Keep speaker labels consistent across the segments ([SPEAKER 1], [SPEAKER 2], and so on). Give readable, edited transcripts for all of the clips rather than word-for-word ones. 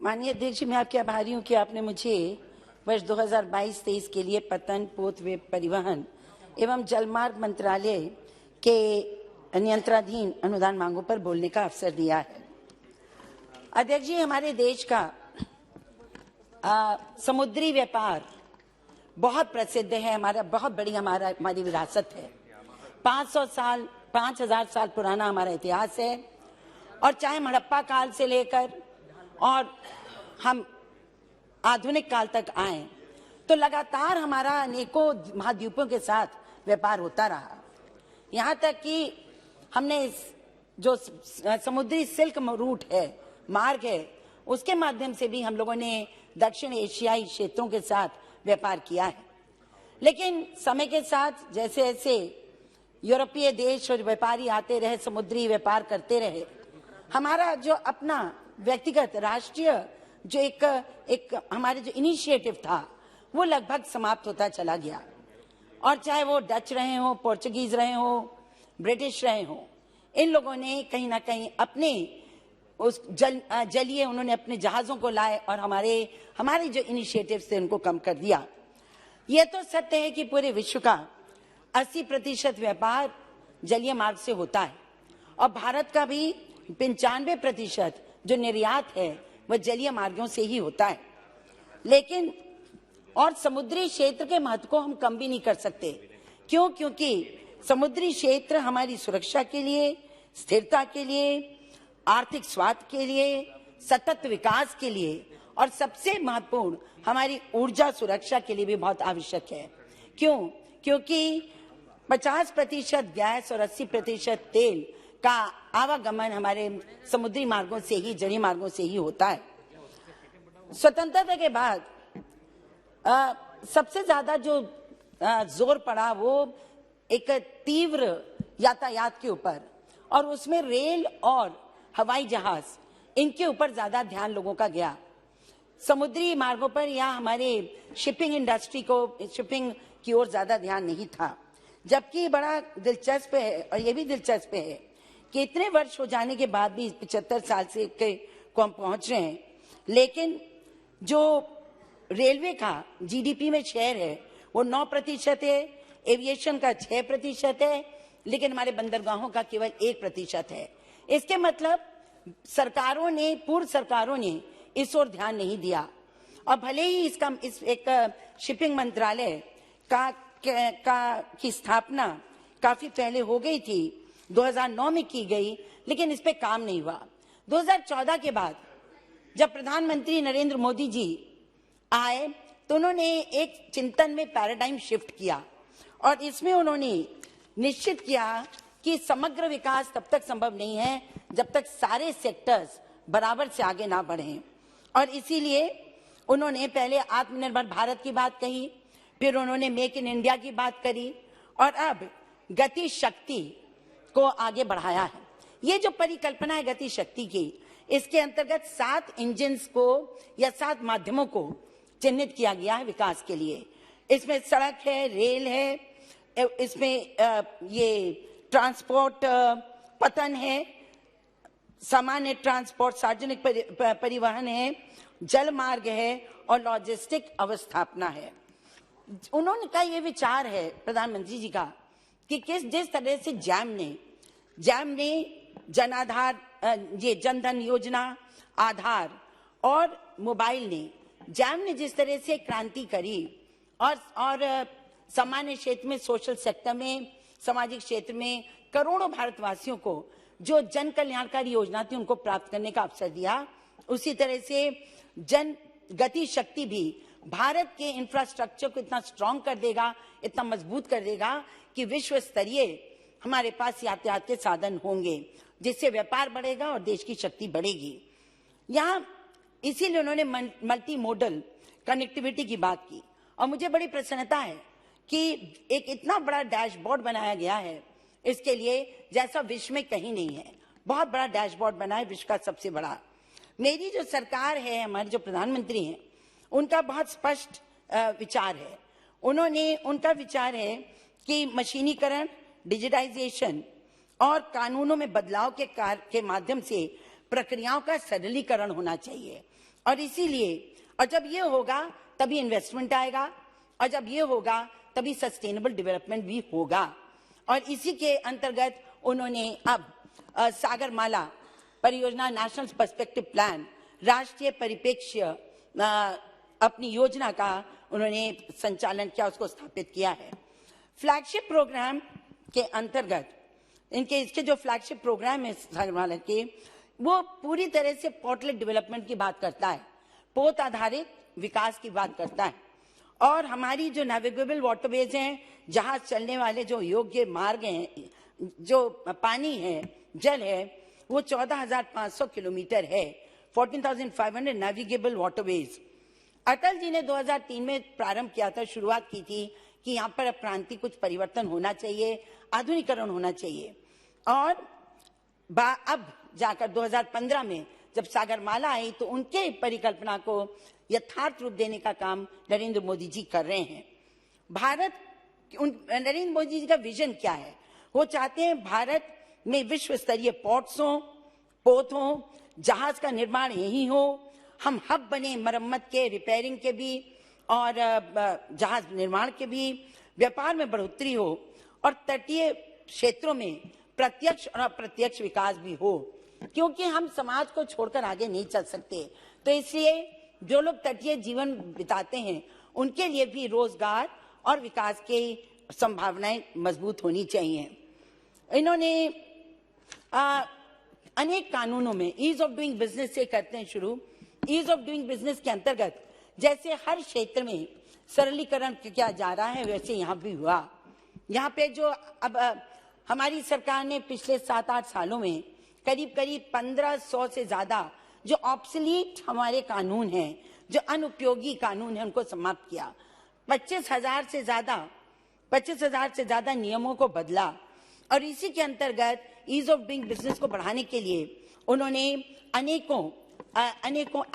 [SPEAKER 1] माननीय अध्यक्ष जी, मैं आपके आभारी हूँ कि आपने मुझे वर्ष 2022-23 के लिए पतन, पोत, परिवहन एवं जलमार्ग मंत्रालय के नियंत्रणाधीन अनुदान मांगों पर बोलने का अवसर दिया है। अध्यक्ष जी, हमारे देश का समुद्री व्यापार बहुत प्रसिद्ध है, हमारी विरासत है। 5000 साल पुराना हमारा इतिहास है और चाहे हड़प्पा काल से लेकर और हम आधुनिक काल तक आए तो लगातार हमारा अनेकों महाद्वीपों के साथ व्यापार होता रहा। यहाँ तक कि हमने जो समुद्री सिल्क रूट है, मार्ग है, उसके माध्यम से भी हम लोगों ने दक्षिण एशियाई क्षेत्रों के साथ व्यापार किया है। लेकिन समय के साथ जैसे जैसे यूरोपीय देश और व्यापारी आते रहे, समुद्री व्यापार करते रहे, हमारा जो अपना व्यक्तिगत राष्ट्रीय जो एक हमारे जो इनिशिएटिव था वो लगभग समाप्त होता चला गया। और चाहे वो डच रहे हो, पोर्चुगीज रहे हो, ब्रिटिश रहे हो, इन लोगों ने कहीं ना कहीं अपने उस जलिए उन्होंने अपने जहाजों को लाए और हमारे जो इनिशिएटिव थे उनको कम कर दिया। ये तो सत्य है कि पूरे विश्व का 80% व्यापार जलीय मार्ग से होता है और भारत का भी 95% जो निर्यात है वह जलीय मार्गों से ही होता है। लेकिन और समुद्री क्षेत्र के महत्व को हम कम भी नहीं कर सकते। क्यों? क्योंकि समुद्री क्षेत्र हमारी सुरक्षा के लिए, स्थिरता के लिए, आर्थिक स्वास्थ्य के लिए, सतत विकास के लिए और सबसे महत्वपूर्ण हमारी ऊर्जा सुरक्षा के लिए भी बहुत आवश्यक है। क्यों? क्योंकि 50% गैस और 80% तेल का आवागमन हमारे समुद्री मार्गों से ही, जलीय मार्गों से ही होता है। स्वतंत्रता के बाद सबसे ज्यादा जो जोर पड़ा वो एक तीव्र यातायात के ऊपर और उसमें रेल और हवाई जहाज, इनके ऊपर ज्यादा ध्यान लोगों का गया। समुद्री मार्गों पर या हमारे शिपिंग इंडस्ट्री को, शिपिंग की ओर ज्यादा ध्यान नहीं था। जबकि बड़ा दिलचस्प है और ये भी दिलचस्प है कि इतने वर्ष हो जाने के बाद भी 75 साल से को हम पहुंच रहे हैं, लेकिन जो रेलवे का जीडीपी में शेयर है वो 9% है, एविएशन का 6% है, लेकिन हमारे बंदरगाहों का केवल 1% है। इसके मतलब पूर्व सरकारों ने इस ओर ध्यान नहीं दिया और भले ही इस एक शिपिंग मंत्रालय की स्थापना काफी पहले हो गई थी, 2009 में की गई, लेकिन इस पे काम नहीं हुआ। 2014 के बाद जब प्रधानमंत्री नरेंद्र मोदी जी आए तो उन्होंने एक चिंतन में पैराडाइम शिफ्ट किया और इसमें उन्होंने निश्चित किया कि समग्र विकास तब तक संभव नहीं है जब तक सारे सेक्टर्स बराबर से आगे ना बढ़ें। और इसीलिए उन्होंने पहले आत्मनिर्भर भारत की बात कही, फिर उन्होंने मेक इन इंडिया की बात करी और अब गति शक्ति को आगे बढ़ाया है। ये जो परिकल्पना है गति शक्ति की, इसके अंतर्गत 7 इंजन्स को या 7 माध्यमों को चिन्हित किया गया है विकास के लिए। इसमें सड़क है, रेल है, इसमें ये ट्रांसपोर्ट पतन है, सामान्य ट्रांसपोर्ट, सार्वजनिक परिवहन है, जल मार्ग है और लॉजिस्टिक अवस्थापना है। उन्होंने का ये विचार है प्रधानमंत्री जी का कि जिस तरह से जैम ने जनाधार, ये जनधन योजना, आधार और मोबाइल ने, जैम ने जिस तरह से क्रांति करी और सामान्य क्षेत्र में, सोशल सेक्टर में, सामाजिक क्षेत्र में करोड़ों भारतवासियों को जो जन कल्याणकारी योजना थी उनको प्राप्त करने का अवसर दिया, उसी तरह से जन गति शक्ति भी भारत के इंफ्रास्ट्रक्चर को इतना स्ट्रांग कर देगा, इतना मजबूत कर देगा कि विश्व स्तरीय हमारे पास यातायात के साधन होंगे, जिससे व्यापार बढ़ेगा और देश की शक्ति बढ़ेगी। यहाँ इसीलिए उन्होंने मल्टी मोडल कनेक्टिविटी की बात की और मुझे बड़ी प्रसन्नता है कि एक इतना बड़ा डैशबोर्ड बनाया गया है इसके लिए, जैसा विश्व में कहीं नहीं है। बहुत बड़ा डैशबोर्ड बना है, विश्व का सबसे बड़ा। मेरी जो सरकार है, हमारे जो प्रधानमंत्री हैं, उनका बहुत स्पष्ट विचार है। उनका विचार है कि मशीनीकरण, डिजिटाइजेशन और कानूनों में बदलाव के माध्यम से प्रक्रियाओं का सरलीकरण होना चाहिए। और इसीलिए, और जब ये होगा तभी इन्वेस्टमेंट आएगा, और जब ये होगा तभी सस्टेनेबल डेवलपमेंट भी होगा। और इसी के अंतर्गत उन्होंने अब सागरमाला परियोजना नेशनल पर्सपेक्टिव प्लान, राष्ट्रीय परिप्रेक्ष्य अपनी योजना का उन्होंने संचालन किया, उसको स्थापित किया है। फ्लैगशिप प्रोग्राम के अंतर्गत इसके जो फ्लैगशिप प्रोग्राम है सागरमाला के, वो पूरी तरह से पोर्टलेट डेवलपमेंट की बात करता है, पोत आधारित विकास की बात करता है। और हमारी जो नेविगेबल वाटरवेज हैं, जहाज चलने वाले जो योग्य मार्ग हैं, जो पानी है, जल है, वो 14,500 किलोमीटर है, 14,500 नेविगेबल वाटरवेज। अटल जी ने 2003 में प्रारंभ किया था, शुरुआत की थी कि यहाँ पर अब क्रांति कुछ परिवर्तन होना चाहिए, आधुनिकीकरण होना चाहिए। और अब जाकर 2015 में जब सागरमाला आई तो उनके परिकल्पना को यथार्थ रूप देने का काम नरेंद्र मोदी जी कर रहे हैं। नरेंद्र मोदी जी का विजन क्या है? वो चाहते हैं भारत में विश्व स्तरीय पोर्ट्स हो, पोत हो, जहाज का निर्माण यही हो, हम हब बने मरम्मत के, रिपेयरिंग के भी और जहाज निर्माण के भी, व्यापार में बढ़ोतरी हो और तटीय क्षेत्रों में प्रत्यक्ष और अप्रत्यक्ष विकास भी हो, क्योंकि हम समाज को छोड़कर आगे नहीं चल सकते। तो इसलिए जो लोग तटीय जीवन बिताते हैं उनके लिए भी रोजगार और विकास की संभावनाएं मजबूत होनी चाहिए। इन्होंने अनेक कानूनों में ईज ऑफ डूइंग बिजनेस से करते हैं शुरू। ईज ऑफ डूइंग बिजनेस के अंतर्गत जैसे हर क्षेत्र में सरलीकरण किया जा रहा है, वैसे यहाँ भी हुआ। यहाँ पे जो अब हमारी सरकार ने पिछले 7-8 सालों में करीब 1500 से ज्यादा जो ऑब्सोलीट हमारे कानून हैं, जो अनुपयोगी कानून हैं, उनको समाप्त किया। 25,000 से ज्यादा नियमों को बदला। और इसी के अंतर्गत ईज ऑफ डूइंग बिजनेस को बढ़ाने के लिए उन्होंने अनेकों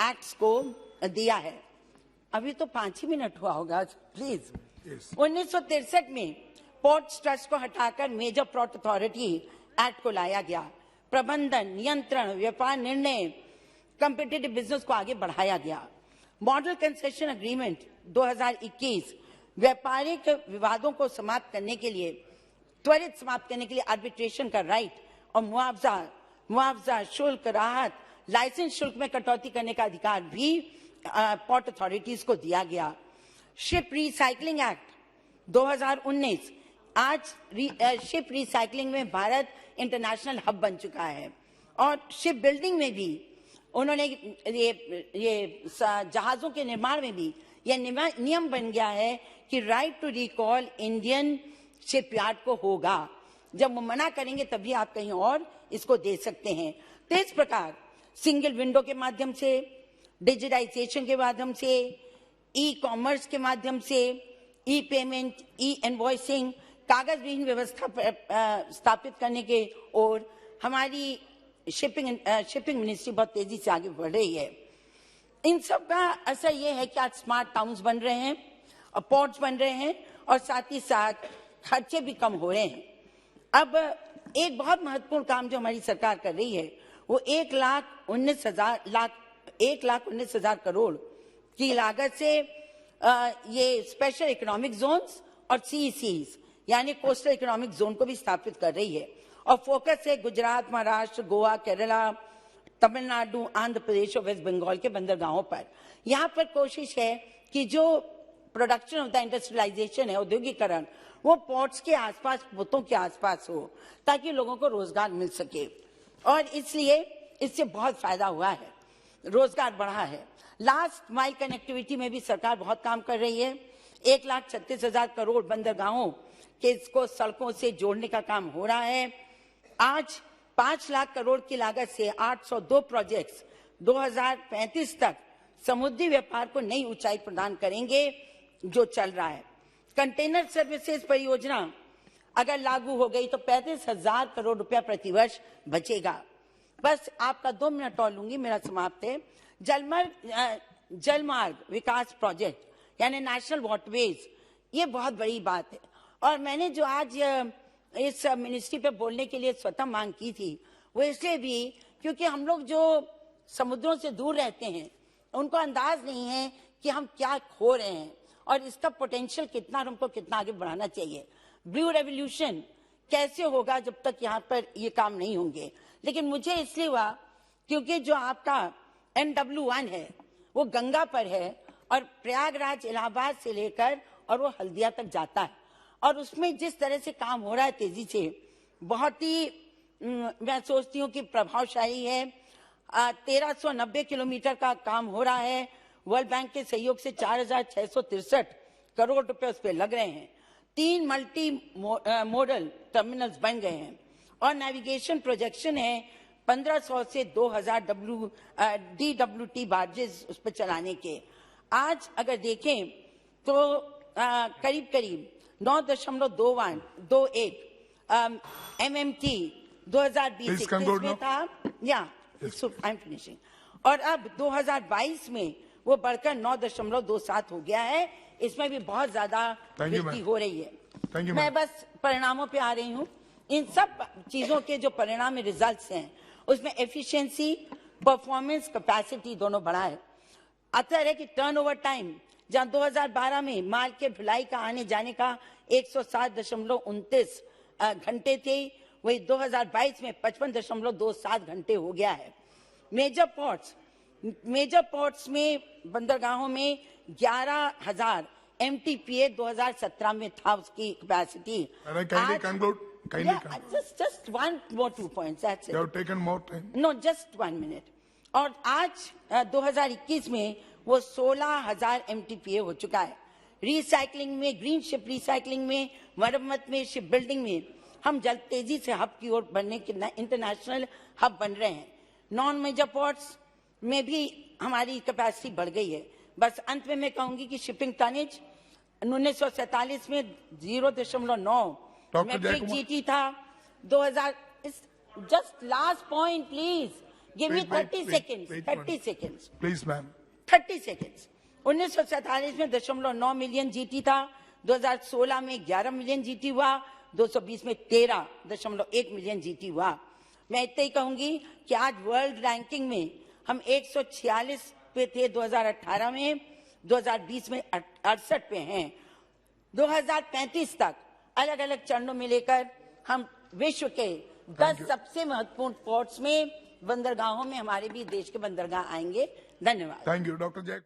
[SPEAKER 1] एक्ट्स को दिया है। अभी तो 5 ही मिनट हुआ होगा, प्लीज। 1963 में पोर्ट्स ट्रस्ट को हटाकर मेजर पोर्ट अथॉरिटी एक्ट को लाया गया। प्रबंधन, नियंत्रण, व्यापार निर्णय, कॉम्पिटिटिव बिजनेस को आगे बढ़ाया गया। मॉडल कंसेशन एग्रीमेंट 2021 व्यापारिक विवादों को समाप्त करने के लिए, त्वरित समाप्त करने के लिए आर्बिट्रेशन का राइट और मुआवजा, शुल्क राहत, लाइसेंस शुल्क में कटौती करने का अधिकार भी पोर्ट अथॉरिटीज को दिया गया। शिप रिसाइकलिंग एक्ट 2019, आज शिप रिसाइकलिंग में भारत इंटरनेशनल हब बन चुका है। और शिप बिल्डिंग में भी उन्होंने ये जहाजों के निर्माण में भी यह नियम बन गया है कि right to recall Indian shipyard को होगा। जब वो मना करेंगे तभी आप कहीं और इसको दे सकते हैं। तो इस प्रकार सिंगल विंडो के माध्यम से, डिजिटाइजेशन के माध्यम से, ई कॉमर्स के माध्यम से, ई पेमेंट, ई इनवॉइसिंग, कागज विहीन व्यवस्था स्थापित करने के ओर हमारी शिपिंग मिनिस्ट्री बहुत तेजी से आगे बढ़ रही है। इन सब का असर ये है कि आज स्मार्ट टाउन्स बन रहे हैं और पोर्ट्स बन रहे हैं और साथ ही साथ खर्चे भी कम हो रहे हैं। अब एक बहुत महत्वपूर्ण काम जो हमारी सरकार कर रही है वो 1,19,000 करोड़ की लागत से ये स्पेशल इकोनॉमिक जोन्स और सीईसीज यानी कोस्टल इकोनॉमिक जोन को भी स्थापित कर रही है। और फोकस है गुजरात, महाराष्ट्र, गोवा, केरला, तमिलनाडु, आंध्र प्रदेश और वेस्ट बंगाल के बंदरगाहों पर। यहाँ पर कोशिश है कि जो प्रोडक्शन होता है, इंडस्ट्रियलाइजेशन है, औद्योगिकरण, वो पोर्ट्स के आसपास, पोतों के आसपास हो ताकि लोगों को रोजगार मिल सके। और इसलिए इससे बहुत फायदा हुआ है, रोजगार बढ़ा है। लास्ट माइल कनेक्टिविटी में भी सरकार बहुत काम कर रही है। 1,36,000 करोड़ बंदरगाहों के इसको सड़कों से जोड़ने का काम हो रहा है। आज 5 लाख करोड़ की लागत से 802 प्रोजेक्ट्स 2035 तक समुद्री व्यापार को नई ऊंचाई प्रदान करेंगे, जो चल रहा है। कंटेनर सर्विसेज परियोजना अगर लागू हो गई तो 35,000 करोड़ रुपया प्रतिवर्ष बचेगा। बस आपका 2 मिनट और लूंगी, मेरा समाप्त है। जलमार्ग विकास प्रोजेक्ट यानी नेशनल वाटरवेज, ये बहुत बड़ी बात है। और मैंने जो आज इस मिनिस्ट्री पे बोलने के लिए स्वतः मांग की थी वो इसलिए भी क्योंकि हम लोग जो समुद्रों से दूर रहते हैं उनको अंदाज नहीं है कि हम क्या खो रहे हैं और इसका पोटेंशियल कितना और हमको कितना आगे बढ़ाना चाहिए। ब्लू रेवोल्यूशन कैसे होगा जब तक यहाँ पर ये काम नहीं होंगे। लेकिन मुझे इसलिए हुआ क्योंकि जो आपका NW1 है वो गंगा पर है और प्रयागराज इलाहाबाद से लेकर और वो हल्दिया तक जाता है और उसमें जिस तरह से काम हो रहा है तेजी से, बहुत ही मैं सोचती हूँ कि प्रभावशाली है। 1390 किलोमीटर का काम हो रहा है। वर्ल्ड बैंक के सहयोग से 4,663 करोड़ रुपए उस पर लग रहे हैं। 3 मल्टी मॉडल टर्मिनल्स बन गए हैं और नेविगेशन प्रोजेक्शन है 1500 से 2000 DWT बार्जेस उस पर चलाने के। आज अगर देखें तो करीब करीब 9.28 MMT 2020 में था, आई एम फिनिशिंग, और अब 2022 में वो बढ़कर 9.27 हो गया है। इसमें भी बहुत ज्यादा वृद्धि हो रही है। मैं बस परिणामों पे आ रही हूँ। इन सब चीजों के जो परिणाम रिजल्ट्स हैं उसमें एफिशिएंसी, परफॉर्मेंस, कैपेसिटी दोनों बढ़ा है। आता है कि टर्नओवर टाइम जहां 2012 में माल के ढुलाई का आने जाने का 107.29 घंटे थे, वही 2022 में 55.27 घंटे हो गया है। मेजर पोर्ट्स में बंदरगाहों में 11,000 MTPA 2017 में था उसकी capacity. Just 2 points. That's it.
[SPEAKER 2] You have taken more time.
[SPEAKER 1] No, just 1 minute. और आज 2021 में वो 16,000 MTPA हो चुका है। रिसाइकलिंग में, ग्रीन शिप रिसाइकलिंग में, मरम्मत में, शिप बिल्डिंग में हम जल्द तेजी से हब की ओर बनने के इंटरनेशनल हब बन रहे हैं। नॉन मेजर पोर्ट्स में भी हमारी कैपेसिटी बढ़ गई है। बस अंत में मैं कहूंगी कि शिपिंग टनेज 1947 में 0.9 मेट्रिक GT था। 2000 just last point please, give me 30 seconds
[SPEAKER 2] please ma'am.
[SPEAKER 1] 30 seconds। 1947 में 0.9 मिलियन GT था, 2016 में 11 मिलियन GT हुआ, 220 में 13.1 मिलियन GT हुआ। मैं इतना ही कहूंगी कि आज वर्ल्ड रैंकिंग में हम 146 पे थे 2018 में, 2020 में 68 पे हैं। 2035 तक अलग अलग चरणों में लेकर हम विश्व के 10 सबसे महत्वपूर्ण पोर्ट्स में, बंदरगाहों में हमारे भी देश के बंदरगाह आएंगे। धन्यवाद।
[SPEAKER 2] थैंक यू डॉक्टर जय।